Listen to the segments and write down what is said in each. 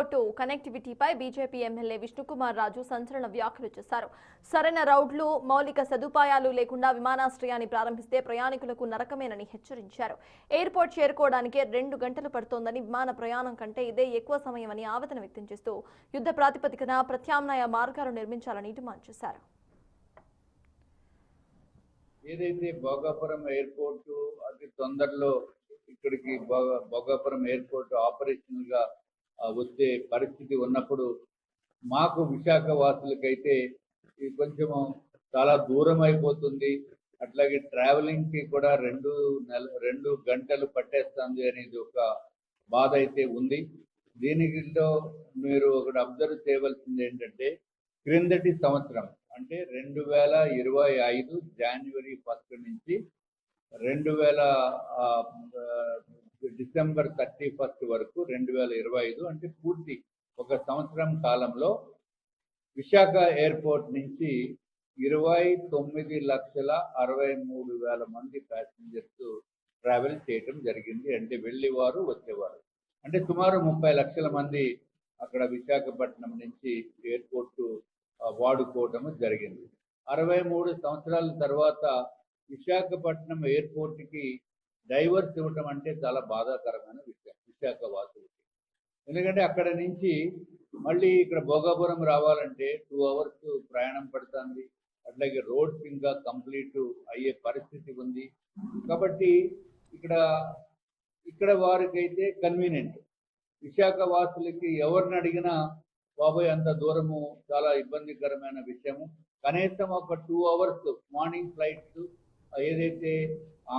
Airport కనెక్టివిటీపై BJP MLA Vishnukumar Raju సంచలన వ్యాఖ్యలు చేశారు. సరైన రౌడ్లు, మౌలిక సదుపాయాలు లేకుండా విమానాశ్రయాన్ని ప్రారంభిస్తే ప్రయాణికులకు నరకమేనని హెచ్చరించారు. ఎయిర్పోర్ట్ చేరుకోవడానికే 2 గంటలు పడుతోందని, విమాన ప్రయాణం కంటే ఇదే ఎక్కువ సమయమని ఆవేదన వ్యక్తం చేస్తూ యుద్ధ ప్రాతిపదికన ప్రత్యామ్నాయ మార్గాలు నిర్మించాలని డిమాండ్ చేశారు. ఏదైతే భోగాపురం ఎయిర్పోర్టు అతి తొందరలో ఇక్కడికి భోగాపురం ఎయిర్పోర్ట్ ఆపరేషనల్ గా వచ్చే పరిస్థితి ఉన్నప్పుడు మాకు విశాఖ వాసులకైతే ఇది కొంచెం చాలా దూరం అయిపోతుంది, అట్లాగే ట్రావెలింగ్ కి కూడా 2 గంటలు పట్టేస్తుంది అనేది ఒక బాధ అయితే ఉంది. దీనిలో మీరు ఒకటి అబ్జర్వ్ చేయవలసింది ఏంటంటే, క్రిందటి సంవత్సరం అంటే 2025 జనవరి 1 నుంచి డిసెంబర్ 31 వరకు 2025 అంటే పూర్తి ఒక సంవత్సరం కాలంలో విశాఖ ఎయిర్పోర్ట్ నుంచి 29,63,000 మంది ప్యాసింజర్స్ ట్రావెల్ చేయటం జరిగింది. అంటే వెళ్ళేవారు వచ్చేవారు, అంటే సుమారు 30 లక్షల మంది అక్కడ విశాఖపట్నం నుంచి ఎయిర్పోర్టు వాడుకోవటం జరిగింది. 63 సంవత్సరాల తర్వాత విశాఖపట్నం ఎయిర్పోర్ట్కి డైవర్స్ ఇవ్వటం అంటే చాలా బాధాకరమైన విషయం విశాఖ వాసులకి. ఎందుకంటే అక్కడ నుంచి మళ్ళీ ఇక్కడ భోగాపురం రావాలంటే 2 అవర్స్ ప్రయాణం పడుతుంది. అట్లాగే రోడ్స్ ఇంకా కంప్లీట్ అయ్యే పరిస్థితి ఉంది. కాబట్టి ఇక్కడ వారికైతే కన్వీనియంట్. విశాఖ వాసులకి ఎవరిని అడిగినా బాబాయ్ అంత దూరము చాలా ఇబ్బందికరమైన విషయము. కనీసం ఒక 2 అవర్స్ మార్నింగ్ ఫ్లైట్స్ ఏదైతే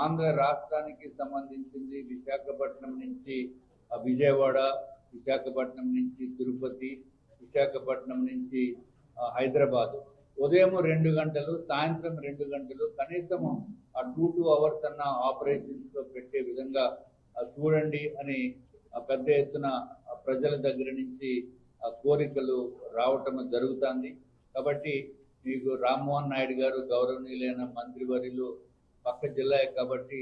ఆంధ్ర రాష్ట్రానికి సంబంధించింది, విశాఖపట్నం నుంచి విజయవాడ, విశాఖపట్నం నుంచి తిరుపతి, విశాఖపట్నం నుంచి హైదరాబాద్ ఉదయం 2 గంటలు, సాయంత్రం 2 గంటలు, కనీసం ఆ 2 అవర్స్ అన్న ఆపరేషన్స్ లో పెట్టే విధంగా చూడండి అని పెద్ద ఎత్తున ప్రజల దగ్గర నుంచి కోరికలు రావటం జరుగుతుంది. కాబట్టి మీకు రామ్మోహన్ నాయుడు గారు గౌరవనీయులైన మంత్రివర్యులు పక్క జిల్లా కాబట్టి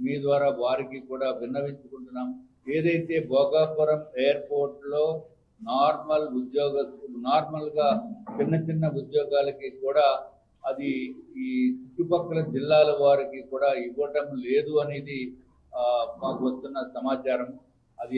మీ ద్వారా వారికి కూడా విన్నవించుకుంటున్నాం. ఏదైతే భోగాపురం ఎయిర్పోర్ట్ లో నార్మల్ గా చిన్న ఉద్యోగాలకి కూడా అది ఈ చుట్టుపక్కల జిల్లాల వారికి కూడా ఇవ్వటం లేదు అనేది మాకు వస్తున్న సమాచారం. అది